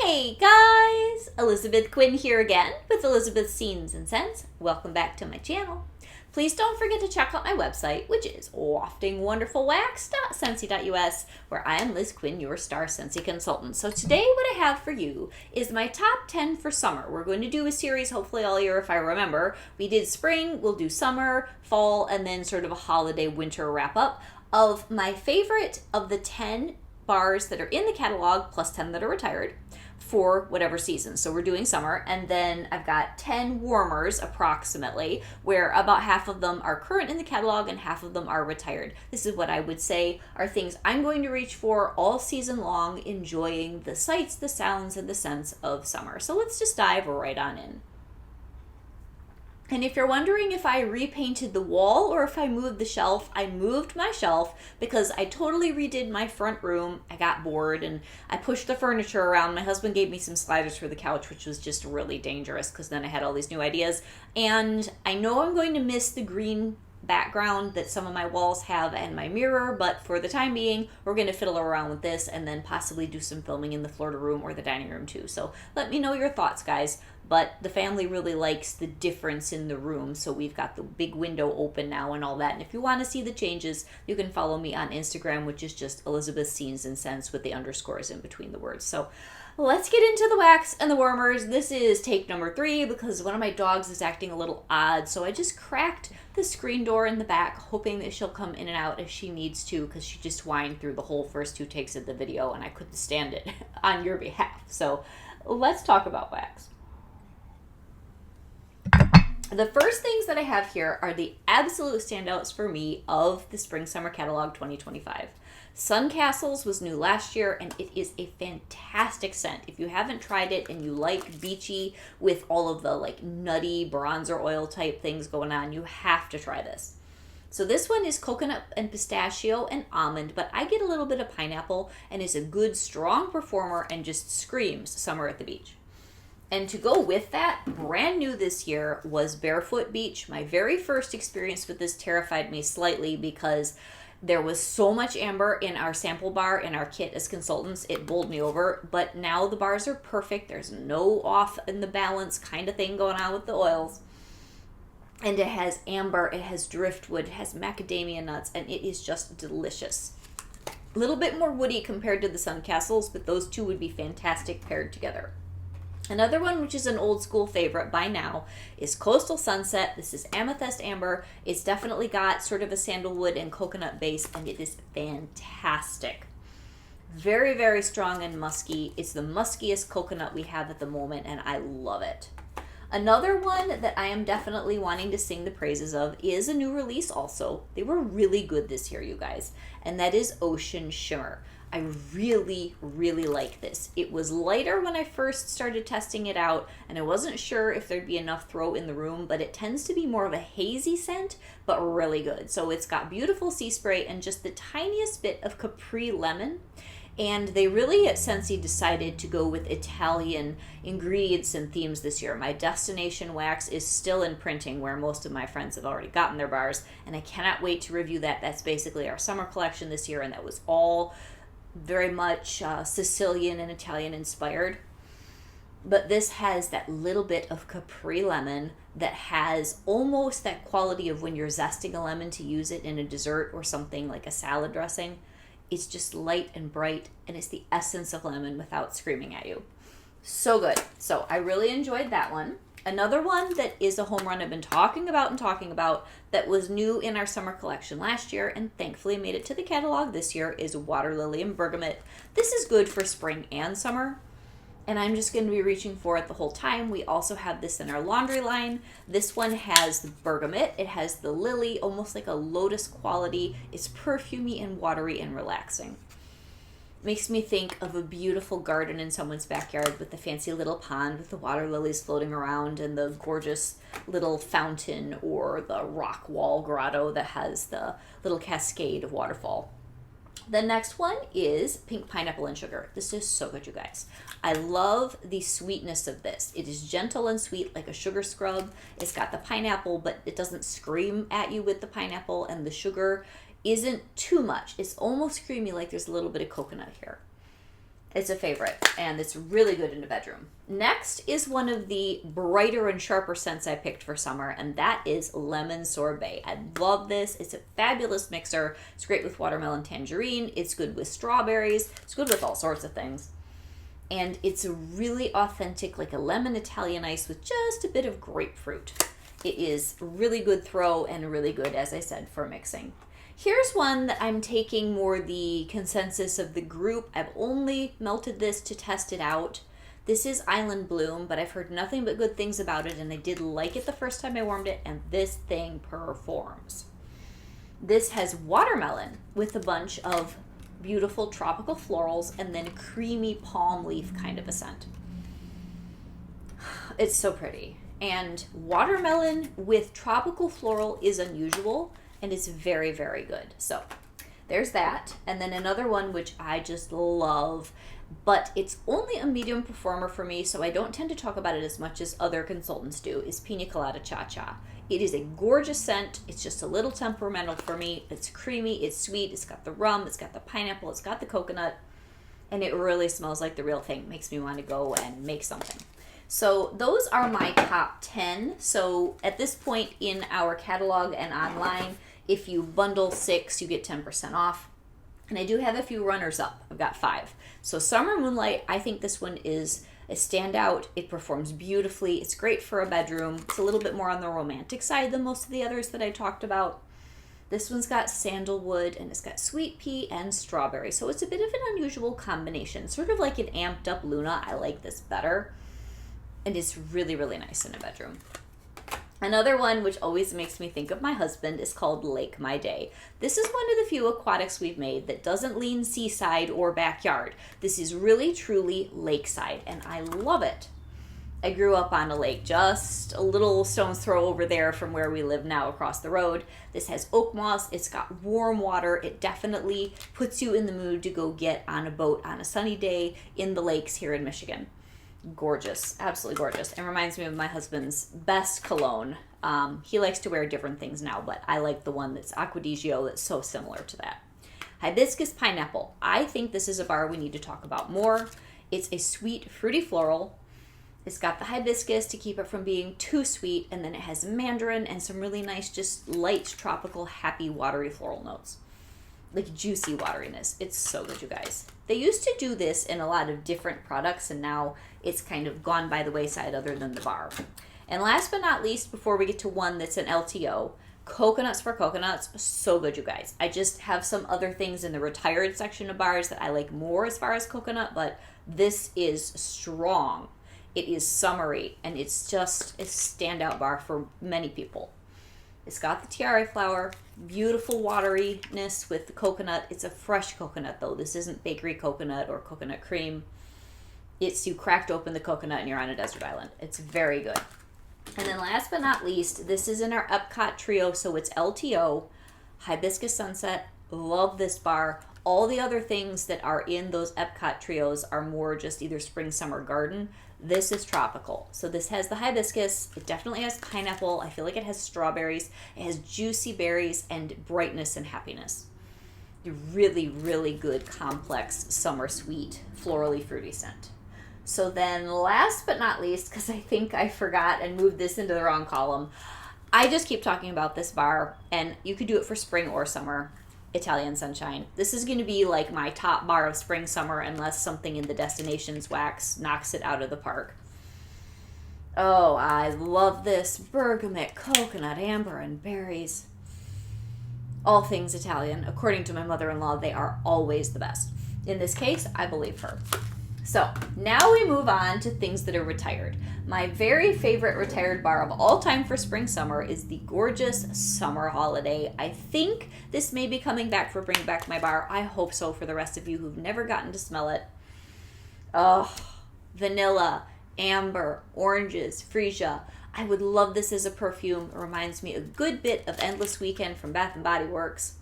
Hey guys! Elizabeth Quinn here again with Elizabeth's Scenes and Scents. Welcome back to my channel. Please don't forget to check out my website, which is waftingwonderfulwax.scentsy.us, where I am Liz Quinn, your star Scentsy consultant. So today what I have for you is my top 10 for summer. We're going to do a series hopefully all year if I remember. We did spring, we'll do summer, fall, and then sort of a holiday winter wrap up of my favorite of the 10 bars that are in the catalog plus 10 that are retired for whatever season. So we're doing summer, and then I've got 10 warmers approximately, where about half of them are current in the catalog and half of them are retired. This is what I would say are things I'm going to reach for all season long, enjoying the sights, the sounds, and the scents of summer. So let's just dive right on in. And if you're wondering if I repainted the wall or if I moved the shelf, I moved my shelf because I totally redid my front room. I got bored and I pushed the furniture around. My husband gave me some sliders for the couch, which was just really dangerous because then I had all these new ideas. And I know I'm going to miss the green background that some of my walls have and my mirror, but for the time being, we're going to fiddle around with this and then possibly do some filming in the Florida room or the dining room too. So let me know your thoughts, guys. But the family really likes the difference in the room, so we've got the big window open now and all that. And if you want to see the changes, you can follow me on Instagram, which is just Elizabeth Scenes and Scents with the underscores in between the words. So let's get into the wax and the warmers. This is take number 3 because one of my dogs is acting a little odd, so I just cracked the screen door in the back, hoping that she'll come in and out if she needs to, because she just whined through the whole first 2 takes of the video and I couldn't stand it on your behalf. So let's talk about wax. The first things that I have here are the absolute standouts for me of the Spring Summer Catalog 2025. Sun Castles was new last year, and it is a fantastic scent. If you haven't tried it and you like beachy with all of the like nutty bronzer oil type things going on, you have to try this. So this one is coconut and pistachio and almond, but I get a little bit of pineapple and is a good strong performer and just screams summer at the beach. And to go with that, brand new this year was Barefoot Beach. My very first experience with this terrified me slightly because there was so much amber in our sample bar in our kit as consultants, it bowled me over. But now the bars are perfect. There's no off in the balance kind of thing going on with the oils. And it has amber, it has driftwood, it has macadamia nuts, and it is just delicious. A little bit more woody compared to the Sun Castles, but those two would be fantastic paired together. Another one, which is an old school favorite by now, is Coastal Sunset. This is Amethyst Amber. It's definitely got sort of a sandalwood and coconut base, and it is fantastic. Very, very strong and musky. It's the muskiest coconut we have at the moment, and I love it. Another one that I am definitely wanting to sing the praises of is a new release also. They were really good this year, you guys, and that is Ocean Shimmer. I really, really like this. It was lighter when I first started testing it out, and I wasn't sure if there'd be enough throw in the room, but it tends to be more of a hazy scent, but really good. So it's got beautiful sea spray and just the tiniest bit of Capri lemon. And they really at Scentsy decided to go with Italian ingredients and themes this year. My destination wax is still in printing, where most of my friends have already gotten their bars, and I cannot wait to review that. That's basically our summer collection this year, and that was all very much Sicilian and Italian inspired. But this has that little bit of Capri lemon that has almost that quality of when you're zesting a lemon to use it in a dessert or something like a salad dressing. It's just light and bright, and it's the essence of lemon without screaming at you. So good. So I really enjoyed that one. Another one that is a home run I've been talking about that was new in our summer collection last year and thankfully made it to the catalog this year is Water Lily and Bergamot. This is good for spring and summer, and I'm just going to be reaching for it the whole time. We also have this in our laundry line. This one has the bergamot. It has the lily, almost like a lotus quality. It's perfumey and watery and relaxing. Makes me think of a beautiful garden in someone's backyard with the fancy little pond with the water lilies floating around and the gorgeous little fountain or the rock wall grotto that has the little cascade of waterfall. The next one is Pink Pineapple and Sugar. This is so good, you guys. I love the sweetness of this. It is gentle and sweet like a sugar scrub. It's got the pineapple, but it doesn't scream at you with the pineapple, and the sugar isn't too much. It's almost creamy, like there's a little bit of coconut here. It's a favorite, and it's really good in the bedroom. Next is one of the brighter and sharper scents I picked for summer, and that is Lemon Sorbet. I love this. It's a fabulous mixer. It's great with watermelon tangerine. It's good with strawberries. It's good with all sorts of things. And it's a really authentic, like a lemon Italian ice with just a bit of grapefruit. It is a really good throw and really good, as I said, for mixing. Here's one that I'm taking more the consensus of the group. I've only melted this to test it out. This is Island Bloom, but I've heard nothing but good things about it, and I did like it the first time I warmed it, and this thing performs. This has watermelon with a bunch of beautiful tropical florals and then creamy palm leaf kind of a scent. It's so pretty. And watermelon with tropical floral is unusual, and it's very, very good. So there's that. And then another one which I just love, but it's only a medium performer for me, so I don't tend to talk about it as much as other consultants do, is Pina Colada Cha Cha. It is a gorgeous scent. It's just a little temperamental for me. It's creamy, it's sweet, it's got the rum, it's got the pineapple, it's got the coconut, and it really smells like the real thing. Makes me want to go and make something. So those are my top 10. So at this point in our catalog and online, if you bundle 6, you get 10% off. And I do have a few runners up. I've got 5. So Summer Moonlight, I think this one is a standout. It performs beautifully. It's great for a bedroom. It's a little bit more on the romantic side than most of the others that I talked about. This one's got sandalwood, and it's got sweet pea and strawberry. So it's a bit of an unusual combination. Sort of like an amped up Luna. I like this better. And it's really, really nice in a bedroom. Another one which always makes me think of my husband is called Lake My Day. This is one of the few aquatics we've made that doesn't lean seaside or backyard. This is really, truly lakeside, and I love it. I grew up on a lake just a little stone's throw over there from where we live now across the road. This has oak moss. It's got warm water. It definitely puts you in the mood to go get on a boat on a sunny day in the lakes here in Michigan. Gorgeous, absolutely gorgeous, and reminds me of my husband's best cologne. He likes to wear different things now, but I like the one that's Acqua di Gio that's so similar to that. Hibiscus Pineapple. I think this is a bar we need to talk about more. It's a sweet, fruity floral. It's got the hibiscus to keep it from being too sweet, and then it has mandarin and some really nice, just light, tropical, happy, watery floral notes. Like juicy wateriness. It's so good, you guys. They used to do this in a lot of different products, and now it's kind of gone by the wayside other than the bar. And last but not least, before we get to one that's an LTO, Coconuts for Coconuts. So good, you guys. I just have some other things in the retired section of bars that I like more as far as coconut, but this is strong. It is summery, and it's just a standout bar for many people. It's got the tiare flower, beautiful wateriness with the coconut. It's a fresh coconut, though. This isn't bakery coconut or coconut cream. It's you cracked open the coconut and you're on a desert island. It's very good. And then last but not least, this is in our Epcot trio, so it's LTO, Hibiscus Sunset. Love this bar. All the other things that are in those Epcot trios are more just either spring, summer, garden. This is tropical. So this has the hibiscus. It definitely has pineapple. I feel like it has strawberries. It has juicy berries and brightness and happiness. Really, really good, complex, summer sweet, florally fruity scent. So then last but not least, because I think I forgot and moved this into the wrong column, I just keep talking about this bar, and you could do it for spring or summer. Italian Sunshine. This is going to be like my top bar of spring, summer, unless something in the Destinations wax knocks it out of the park. Oh, I love this. Bergamot, coconut, amber, and berries. All things Italian. According to my mother-in-law, they are always the best. In this case, I believe her. So, now we move on to things that are retired. My very favorite retired bar of all time for spring summer is the gorgeous Summer Holiday. I think this may be coming back for Bring Back My Bar. I hope so for the rest of you who've never gotten to smell it. Oh, vanilla, amber, oranges, freesia. I would love this as a perfume. It reminds me a good bit of Endless Weekend from Bath & Body Works.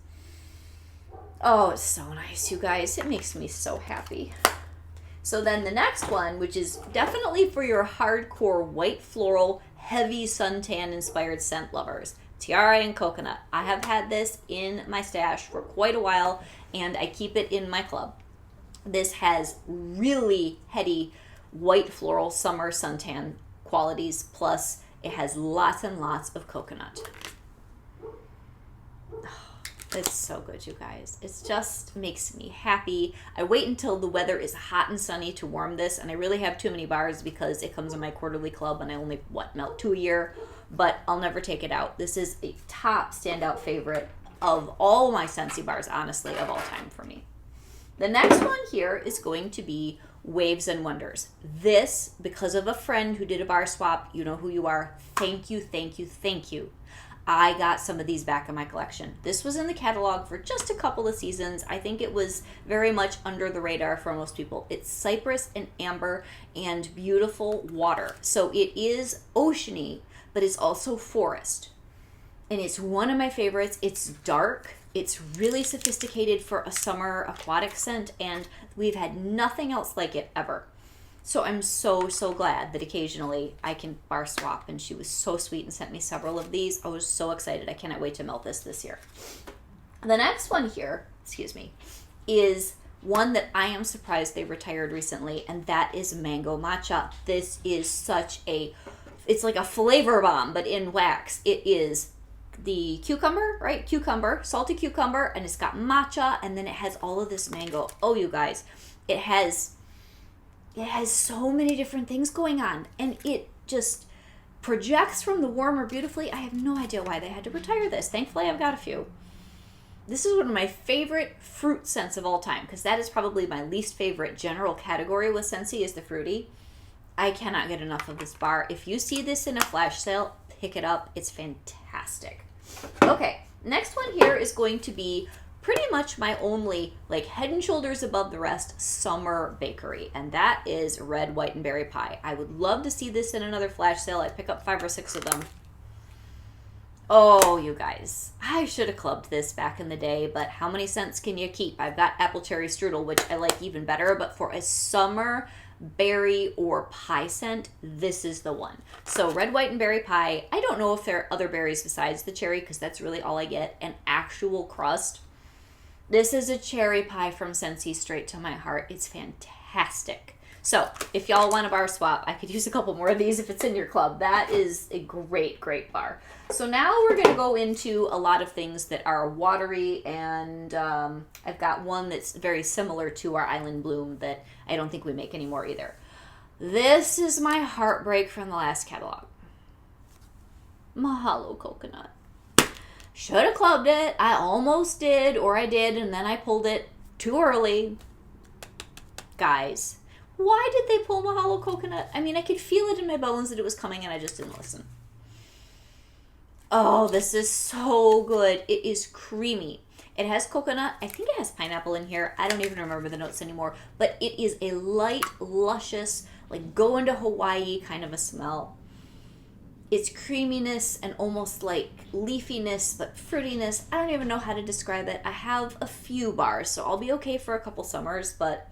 Oh, it's so nice, you guys. It makes me so happy. So then the next one, which is definitely for your hardcore white floral, heavy suntan inspired scent lovers, Tiare and Coconut. I have had this in my stash for quite a while, and I keep it in my club. This has really heady white floral summer suntan qualities, plus it has lots and lots of coconut. It's so good, you guys. It just makes me happy. I wait until the weather is hot and sunny to warm this, and I really have too many bars because it comes in my quarterly club and I only, melt 2 a year, but I'll never take it out. This is a top standout favorite of all my Scentsy bars, honestly, of all time for me. The next one here is going to be Waves and Wonders. This, because of a friend who did a bar swap, you know who you are. Thank you, thank you, thank you. I got some of these back in my collection. This was in the catalog for just a couple of seasons. I think it was very much under the radar for most people. It's cypress and amber and beautiful water. So it is oceany, but it's also forest. And it's one of my favorites. It's dark. It's really sophisticated for a summer aquatic scent, and we've had nothing else like it ever. So I'm so, so glad that occasionally I can bar swap, and she was so sweet and sent me several of these. I was so excited. I cannot wait to melt this year. The next one here, is one that I am surprised they retired recently, and that is Mango Matcha. This is it's like a flavor bomb, but in wax. It is the cucumber, right? Cucumber, salty cucumber, and it's got matcha, and then it has all of this mango. Oh, you guys, it has so many different things going on, and it just projects from the warmer beautifully. I have no idea why they had to retire this. Thankfully, I've got a few. This is one of my favorite fruit scents of all time, because that is probably my least favorite general category with Scentsy is the fruity. I cannot get enough of this bar. If you see this in a flash sale, pick it up. It's fantastic. Okay, next one here is going to be pretty much my only, head and shoulders above the rest, summer bakery, and that is Red, White, and Berry Pie. I would love to see this in another flash sale. I'd pick up 5 or 6 of them. Oh, you guys, I should have clubbed this back in the day, but how many scents can you keep? I've got apple cherry strudel, which I like even better, but for a summer berry or pie scent, this is the one. So Red, White, and Berry Pie. I don't know if there are other berries besides the cherry, because that's really all I get. An actual crust. This is a cherry pie from Scentsy, straight to my heart. It's fantastic. So if y'all want a bar swap, I could use a couple more of these if it's in your club. That is a great, great bar. So now we're going to go into a lot of things that are watery, and I've got one that's very similar to our Island Bloom that I don't think we make anymore either. This is my heartbreak from the last catalog. Mahalo Coconut. Should have clubbed it. I almost did, or I did, and then I pulled it too early. Guys, why did they pull Mahalo Coconut? I mean, I could feel it in my bones that it was coming, and I just didn't listen. Oh, this is so good. It is creamy. It has coconut. I think it has pineapple in here. I don't even remember the notes anymore, but it is a light, luscious, going to Hawaii kind of a smell. It's creaminess and almost like leafiness, but fruitiness. I don't even know how to describe it. I have a few bars, so I'll be okay for a couple summers, but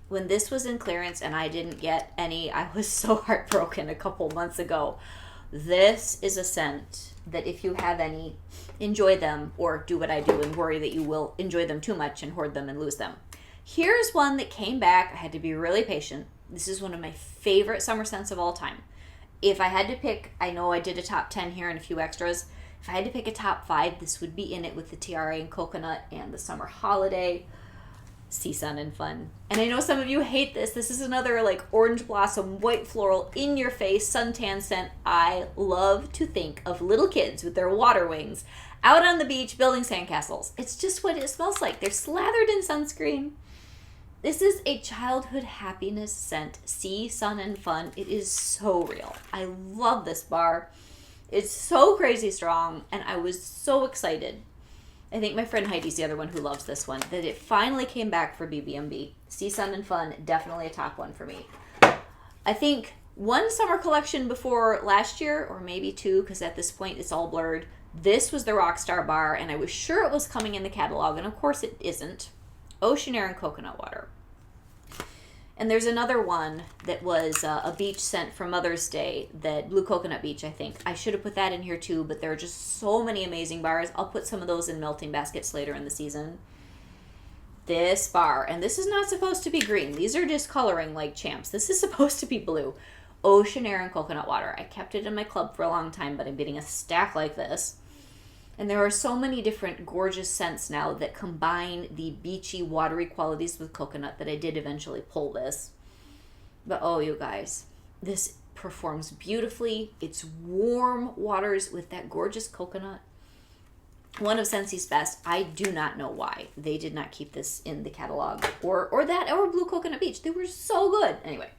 when this was in clearance and I didn't get any, I was so heartbroken a couple months ago. This is a scent that if you have any, enjoy them, or do what I do and worry that you will enjoy them too much and hoard them and lose them. Here's one that came back. I had to be really patient. This is one of my favorite summer scents of all time. If I had to pick, I know I did a top 10 here and a few extras. If I had to pick a top 5, this would be in it with the Tiare and Coconut and the Summer Holiday, Sea Sun and Fun. And I know some of you hate this. This is another orange blossom, white floral, in your face, suntan scent. I love to think of little kids with their water wings out on the beach building sandcastles. It's just what it smells like. They're slathered in sunscreen. This is a childhood happiness scent. Sea, sun, and fun. It is so real. I love this bar. It's so crazy strong, and I was so excited. I think my friend Heidi's the other one who loves this one, that it finally came back for BBMB. Sea, sun, and fun, definitely a top one for me. I think one summer collection before last year, or maybe 2, because at this point it's all blurred. This was the Rockstar bar, and I was sure it was coming in the catalog, and of course it isn't. Ocean Air and Coconut Water. And there's another one that was a beach scent for Mother's Day, that Blue Coconut Beach, I think. I should have put that in here too, but there are just so many amazing bars. I'll put some of those in melting baskets later in the season. This bar, and this is not supposed to be green. These are just coloring like champs. This is supposed to be blue. Ocean air and coconut water. I kept it in my club for a long time, but I'm getting a stack like this. And there are so many different gorgeous scents now that combine the beachy, watery qualities with coconut that I did eventually pull this. But oh, you guys, this performs beautifully. It's warm waters with that gorgeous coconut. One of Scentsy's best. I do not know why they did not keep this in the catalog, or Blue Coconut Beach. They were so good. Anyway,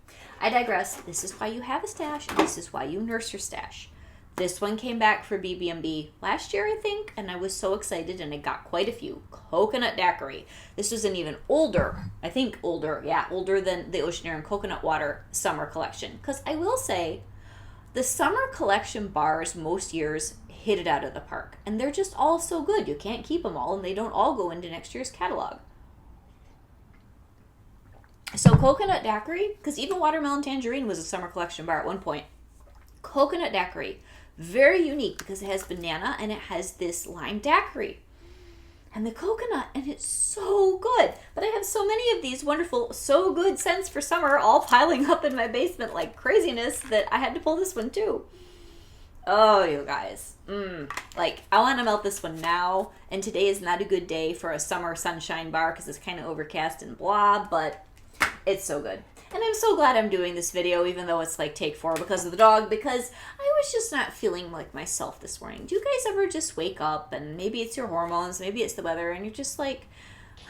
I digress. This is why you have a stash, and this is why you nurse your stash. This one came back for BB&B last year, I think, and I was so excited, and I got quite a few. Coconut Daiquiri. This was an even older than the Ocean Air and Coconut Water summer collection. Because I will say, the summer collection bars most years hit it out of the park. And they're just all so good. You can't keep them all, and they don't all go into next year's catalog. So Coconut Daiquiri, because even Watermelon Tangerine was a summer collection bar at one point. Coconut Daiquiri, very unique because it has banana and it has this lime daiquiri. And the coconut, and it's so good. But I have so many of these wonderful, so good scents for summer all piling up in my basement like craziness that I had to pull this one too. Oh, you guys. Like, I want to melt this one now, and today is not a good day for a summer sunshine bar because it's kind of overcast and blah, but it's so good. And I'm so glad I'm doing this video, even though it's like take 4 because of the dog, because I was just not feeling like myself this morning. Do you guys ever just wake up, and maybe it's your hormones, maybe it's the weather, and you're just like,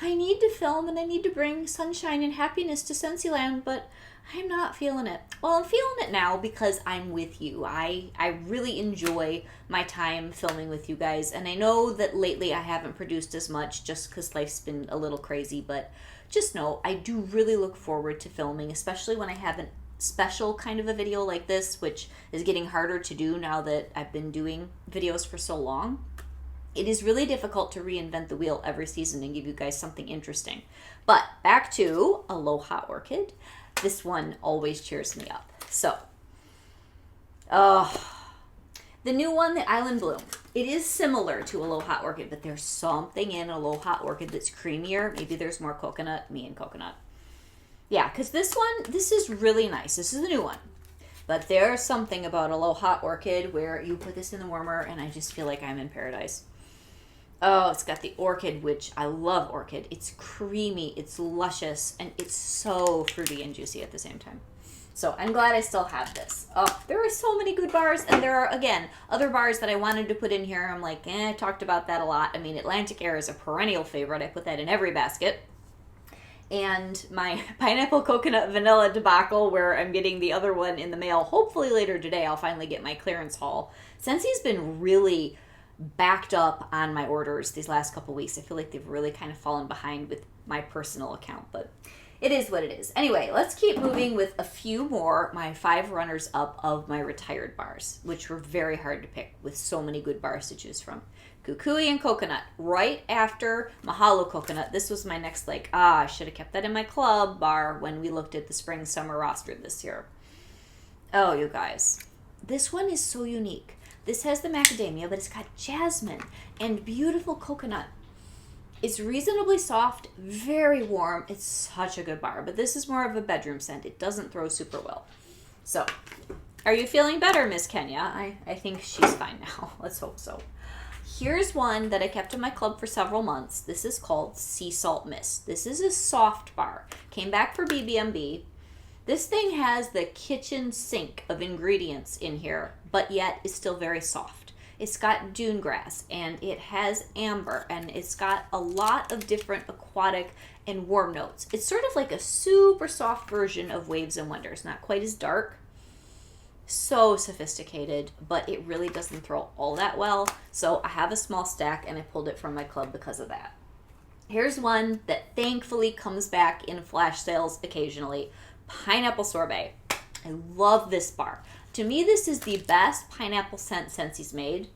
I need to film and I need to bring sunshine and happiness to Scentsy but I'm not feeling it. Well, I'm feeling it now because I'm with you. I really enjoy my time filming with you guys. And I know that lately I haven't produced as much just because life's been a little crazy. But just know, I do really look forward to filming, especially when I have a special kind of a video like this, which is getting harder to do now that I've been doing videos for so long. It is really difficult to reinvent the wheel every season and give you guys something interesting. But back to Aloha Orchid. This one always cheers me up. So, the new one, the Island Bloom. It is similar to Aloha Orchid, but there's something in Aloha Orchid that's creamier. Maybe there's more coconut, me and coconut. Yeah, because this is really nice. This is the new one. But there's something about Aloha Orchid where you put this in the warmer and I just feel like I'm in paradise. Oh, it's got the orchid, which I love orchid. It's creamy, it's luscious, and it's so fruity and juicy at the same time. So I'm glad I still have this. Oh, there are so many good bars, and there are, again, other bars that I wanted to put in here. I'm like, I talked about that a lot. I mean, Atlantic Air is a perennial favorite. I put that in every basket. And my pineapple coconut vanilla debacle, where I'm getting the other one in the mail. Hopefully later today I'll finally get my clearance haul. Scentsy's been really backed up on my orders these last couple weeks. I feel like they've really kind of fallen behind with my personal account, but it is what it is. Anyway, let's keep moving with a few more, my 5 runners up of my retired bars, which were very hard to pick with so many good bars to choose from. Kukui and Coconut, right after Mahalo Coconut. This was my next, I should have kept that in my club bar when we looked at the spring summer roster this year. Oh, you guys, this one is so unique. This has the macadamia, but it's got jasmine and beautiful coconut. It's reasonably soft, very warm. It's such a good bar, but this is more of a bedroom scent. It doesn't throw super well. So, are you feeling better, Miss Kenya? I think she's fine now. Let's hope so. Here's one that I kept in my club for several months. This is called Sea Salt Mist. This is a soft bar. Came back for BB&B. This thing has the kitchen sink of ingredients in here, but yet is still very soft. It's got dune grass, and it has amber, and it's got a lot of different aquatic and warm notes. It's sort of like a super soft version of Waves and Wonders. Not quite as dark. So sophisticated, but it really doesn't throw all that well. So I have a small stack, and I pulled it from my club because of that. Here's one that thankfully comes back in flash sales occasionally. Pineapple Sorbet. I love this bar. To me, this is the best pineapple scent Scentsy's made.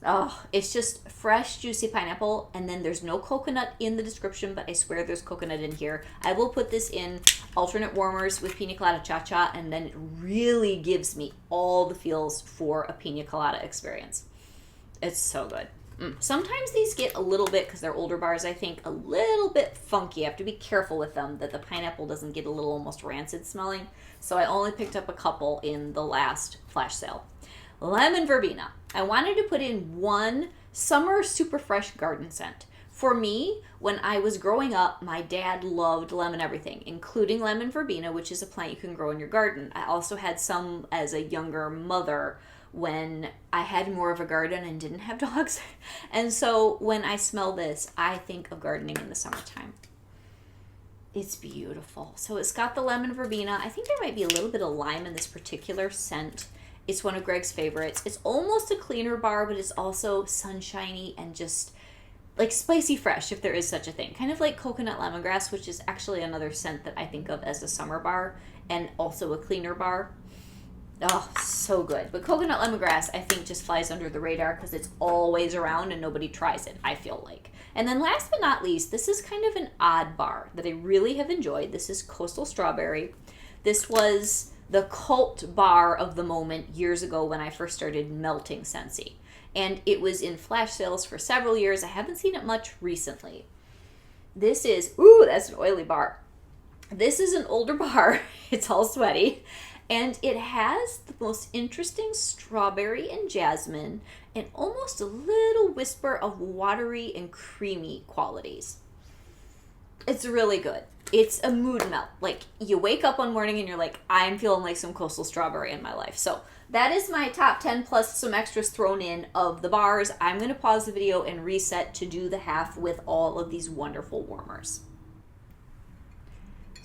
Oh, it's just fresh, juicy pineapple, and then there's no coconut in the description, but I swear there's coconut in here. I will put this in alternate warmers with Pina Colada Cha-Cha, and then it really gives me all the feels for a Pina Colada experience. It's so good. Sometimes these get a little bit, because they're older bars, I think, a little bit funky. You have to be careful with them that the pineapple doesn't get a little almost rancid smelling. So I only picked up a couple in the last flash sale. Lemon verbena. I wanted to put in one summer super fresh garden scent. For me, when I was growing up, my dad loved lemon everything, including lemon verbena, which is a plant you can grow in your garden. I also had some as a younger mother when I had more of a garden and didn't have dogs. And so when I smell this, I think of gardening in the summertime. It's beautiful. So it's got the lemon verbena. I think there might be a little bit of lime in this particular scent. It's one of Greg's favorites. It's almost a cleaner bar, but it's also sunshiny and just like spicy fresh, if there is such a thing. Kind of like coconut lemongrass, which is actually another scent that I think of as a summer bar and also a cleaner bar. Oh, so good. But coconut lemongrass, I think, just flies under the radar because it's always around and nobody tries it, I feel like. And then last but not least, this is kind of an odd bar that I really have enjoyed. This is Coastal Strawberry. This was the cult bar of the moment years ago when I first started melting Scentsy. And it was in flash sales for several years. I haven't seen it much recently. This is, ooh, that's an oily bar. This is an older bar. It's all sweaty. And it has the most interesting strawberry and jasmine and almost a little whisper of watery and creamy qualities. It's really good. It's a mood melt. Like, you wake up one morning and you're like, I'm feeling like some Coastal Strawberry in my life. So that is my top 10 plus some extras thrown in of the bars. I'm going to pause the video and reset to do the half with all of these wonderful warmers.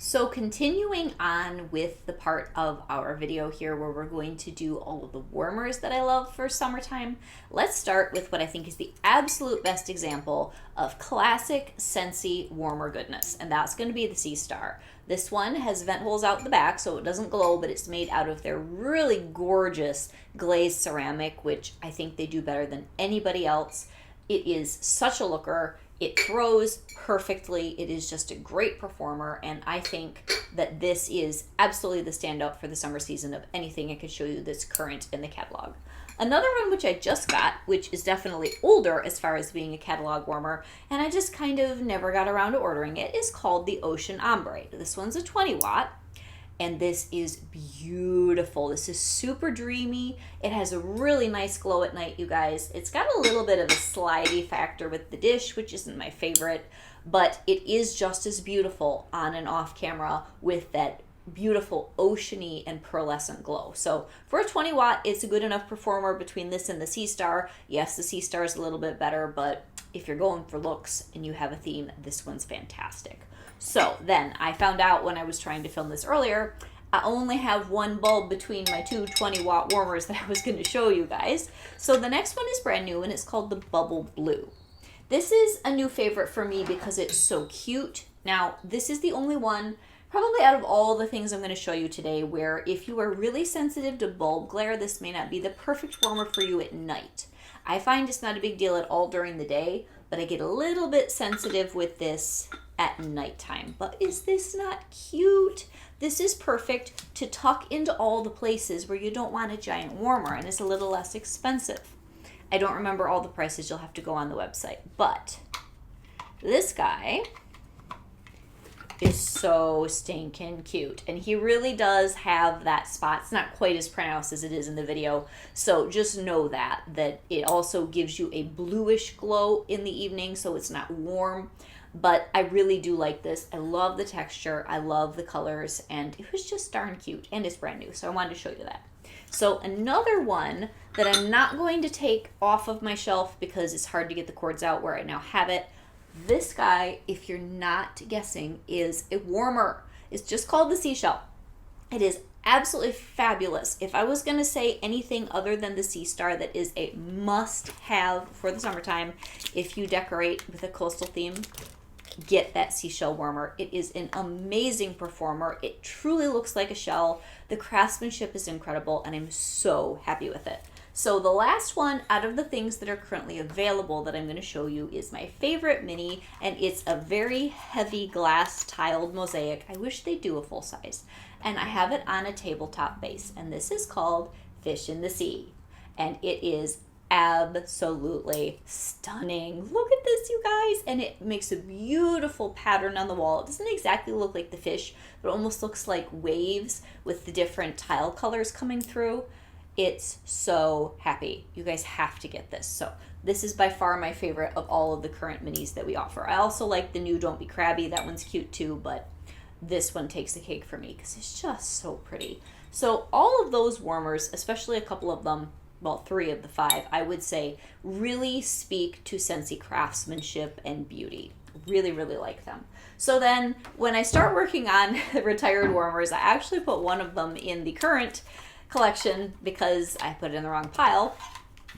So continuing on with the part of our video here where we're going to do all of the warmers that I love for summertime, let's start with what I think is the absolute best example of classic Scentsy warmer goodness, and that's going to be the Sea Star. This one has vent holes out the back so it doesn't glow, but it's made out of their really gorgeous glazed ceramic, which I think they do better than anybody else. It is such a looker. It throws perfectly. It is just a great performer, and I think that this is absolutely the standout for the summer season of anything I could show you that's current in the catalog. Another one which I just got, which is definitely older as far as being a catalog warmer, and I just kind of never got around to ordering it, is called the Ocean Ombre. This one's a 20 watt. And this is beautiful. This is super dreamy. It has a really nice glow at night, you guys. It's got a little bit of a slidey factor with the dish, which isn't my favorite, but it is just as beautiful on and off camera with that beautiful oceany and pearlescent glow. So for a 20 watt, it's a good enough performer between this and the Sea Star. Yes, the Sea Star is a little bit better, but if you're going for looks and you have a theme, this one's fantastic. So then I found out when I was trying to film this earlier, I only have one bulb between my two 20 watt warmers that I was going to show you guys. So the next one is brand new and it's called the Bubble Blue. This is a new favorite for me because it's so cute. Now, this is the only one, probably out of all the things I'm going to show you today, where if you are really sensitive to bulb glare, this may not be the perfect warmer for you at night. I find it's not a big deal at all during the day, but I get a little bit sensitive with this at nighttime. But is this not cute? This is perfect to tuck into all the places where you don't want a giant warmer, and it's a little less expensive. I don't remember all the prices. You'll have to go on the website. But this guy is so stinking cute, and he really does have that spot. It's not quite as pronounced as it is in the video, so just know that it also gives you a bluish glow in the evening, so it's not warm. But I really do like this. I love the texture, I love the colors, and it was just darn cute, and it's brand new, so I wanted to show you that. So another one that I'm not going to take off of my shelf because it's hard to get the cords out where I now have it. This guy, if you're not guessing, is a warmer. It's just called the Seashell. It is absolutely fabulous. If I was going to say anything other than the Sea Star that is a must-have for the summertime, if you decorate with a coastal theme, get that Seashell warmer. It is an amazing performer. It truly looks like a shell. The craftsmanship is incredible, and I'm so happy with it. So the last one out of the things that are currently available that I'm going to show you is my favorite mini, and it's a very heavy glass tiled mosaic. I wish they'd do a full size. And I have it on a tabletop base, and this is called Fish in the Sea. And it is absolutely stunning. Look at this, you guys. And it makes a beautiful pattern on the wall. It doesn't exactly look like the fish, but it almost looks like waves with the different tile colors coming through. It's so happy. You guys have to get this. So this is by far my favorite of all of the current minis that we offer. I also like the new Don't Be Crabby. That one's cute too, but this one takes the cake for me because it's just so pretty. So all of those warmers, especially a couple of them, well, 3 of the 5, I would say, really speak to Scentsy craftsmanship and beauty. Really, really like them. So then when I start working on the retired warmers, I actually put one of them in the current collection because I put it in the wrong pile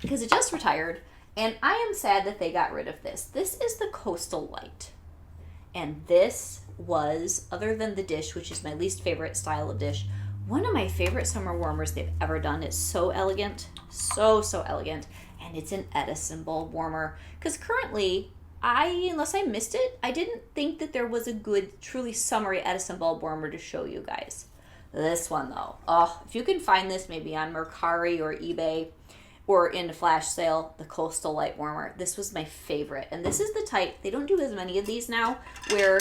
because it just retired, and I am sad that they got rid of this. This is the Coastal Light, and this was, other than the dish, which is my least favorite style of dish, one of my favorite summer warmers they've ever done. It's so elegant, so elegant, and it's an Edison bulb warmer because currently unless I missed it, I didn't think that there was a good, truly summery Edison bulb warmer to show you guys. This one though, if you can find this maybe on Mercari or eBay or in a flash sale, the Coastal Light warmer. This was my favorite. And this is the type, they don't do as many of these now, where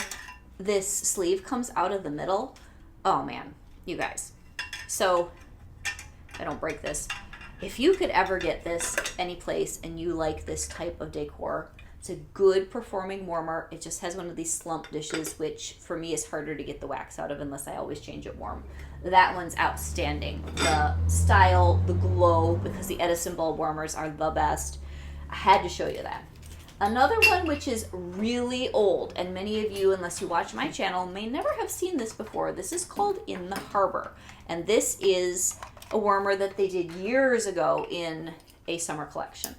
this sleeve comes out of the middle. Oh man, you guys. So, I don't break this. If you could ever get this any place and you like this type of decor, it's a good performing warmer. It just has one of these slump dishes, which for me is harder to get the wax out of unless I always change it warm. That one's outstanding. The style, the glow, because the Edison bulb warmers are the best. I had to show you that. Another one which is really old, and many of you, unless you watch my channel, may never have seen this before. This is called In the Harbor. And this is a warmer that they did years ago in a summer collection.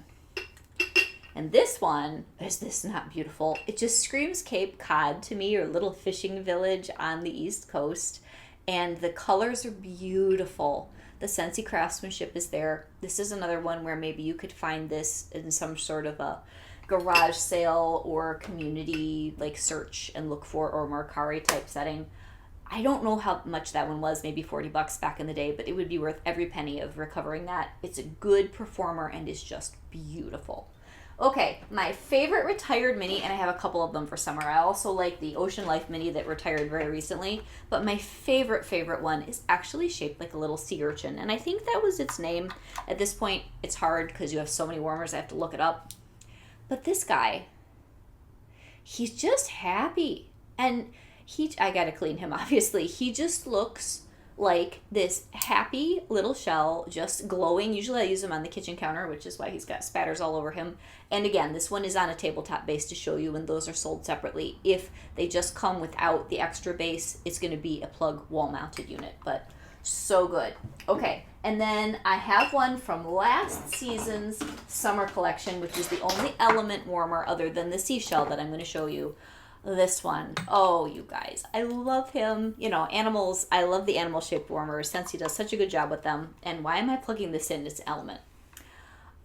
And this one, is this not beautiful? It just screams Cape Cod to me, or little fishing village on the East Coast. And the colors are beautiful. The Scentsy craftsmanship is there. This is another one where maybe you could find this in some sort of a garage sale or community like search and look for, or Mercari type setting. I don't know how much that one was, maybe $40 back in the day, but it would be worth every penny of recovering that. It's a good performer and is just beautiful. Okay, my favorite retired mini, and I have a couple of them for summer. I also like the Ocean Life mini that retired very recently, but my favorite one is actually shaped like a little sea urchin, and I think that was its name. At this point, it's hard because you have so many warmers, I have to look it up. But this guy, he's just happy, and I gotta clean him, obviously. He just looks like this happy little shell, just glowing. Usually I use him on the kitchen counter, which is why he's got spatters all over him. And again, this one is on a tabletop base to show you, and those are sold separately. If they just come without the extra base, it's going to be a plug wall-mounted unit, but so good. Okay, and then I have one from last season's summer collection, which is the only element warmer other than the seashell that I'm going to show you. This one, oh, you guys, I love him. You know, animals, I love the animal-shaped warmers since he does such a good job with them. And why am I plugging this in? It's element.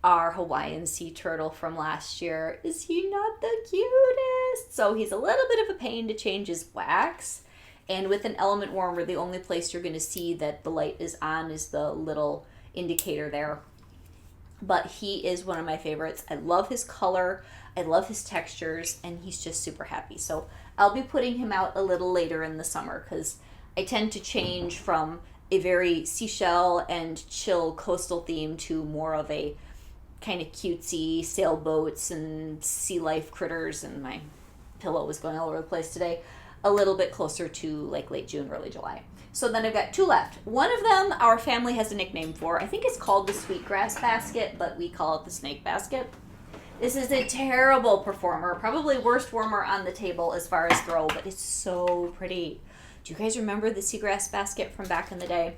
Our Hawaiian sea turtle from last year. Is he not the cutest? So he's a little bit of a pain to change his wax. And with an element warmer, the only place you're going to see that the light is on is the little indicator there. But he is one of my favorites. I love his color. I love his textures, and he's just super happy. So I'll be putting him out a little later in the summer because I tend to change from a very seashell and chill coastal theme to more of a kind of cutesy sailboats and sea life critters, and my pillow was going all over the place today, a little bit closer to like late June, early July. So then I've got 2 left. One of them our family has a nickname for. I think it's called the sweetgrass basket, but we call it the snake basket. This is a terrible performer, probably worst warmer on the table as far as throw, but it's so pretty. Do you guys remember the seagrass basket from back in the day?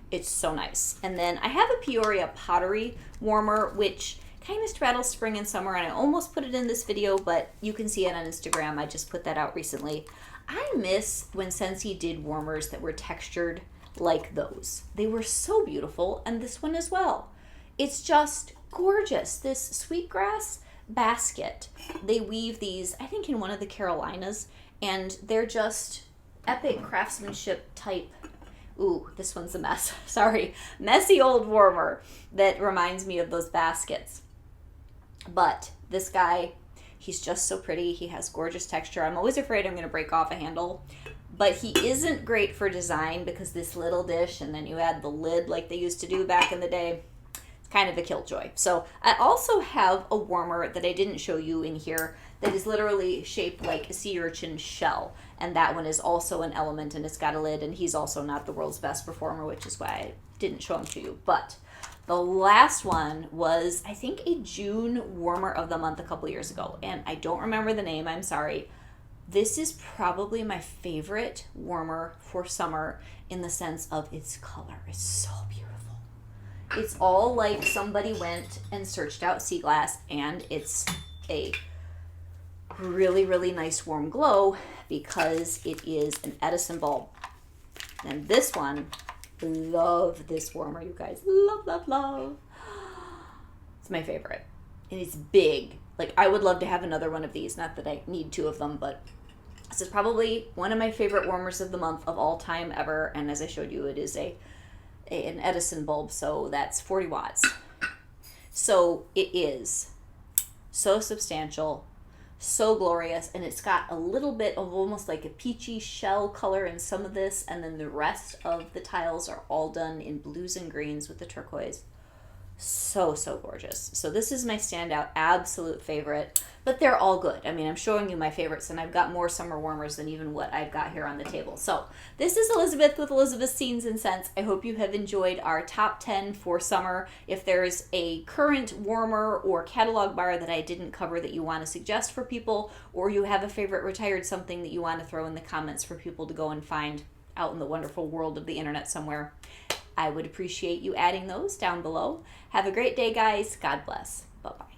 It's so nice. And then I have a Peoria pottery warmer, which kind of straddles spring and summer, and I almost put it in this video, but you can see it on Instagram. I just put that out recently. I miss when Scentsy did warmers that were textured like those. They were so beautiful, and this one as well. It's just gorgeous. This sweetgrass basket, they weave these, I think in one of the Carolinas, and they're just epic craftsmanship type Ooh, this one's a mess. Sorry. Messy old warmer that reminds me of those baskets. But this guy, he's just so pretty. He has gorgeous texture. I'm always afraid I'm going to break off a handle. But he isn't great for design because this little dish and then you add the lid like they used to do back in the day. It's kind of a killjoy. So I also have a warmer that I didn't show you in here that is literally shaped like a sea urchin shell. And that one is also an element and it's got a lid, and he's also not the world's best performer, which is why I didn't show him to you. But the last one was, I think, a June warmer of the month a couple years ago. And I don't remember the name, I'm sorry. This is probably my favorite warmer for summer in the sense of its color. It's so beautiful. It's all like somebody went and searched out sea glass, and it's a really, really nice warm glow because it is an Edison bulb. And this one, love this warmer, you guys. Love, love, love. It's my favorite. And it's big. Like, I would love to have another one of these. Not that I need two of them, but this is probably one of my favorite warmers of the month of all time ever. And as I showed you, it is an Edison bulb, so that's 40 watts. So it is so substantial, so glorious, and it's got a little bit of almost like a peachy shell color in some of this, and then the rest of the tiles are all done in blues and greens with the turquoise. So, so gorgeous. So this is my standout absolute favorite, but they're all good. I mean, I'm showing you my favorites, and I've got more summer warmers than even what I've got here on the table. So this is Elizabeth with Elizabeth's Scenes and Scents. I hope you have enjoyed our top 10 for summer. If there's a current warmer or catalog bar that I didn't cover that you want to suggest for people, or you have a favorite retired something that you want to throw in the comments for people to go and find out in the wonderful world of the internet somewhere, I would appreciate you adding those down below. Have a great day, guys. God bless. Bye-bye.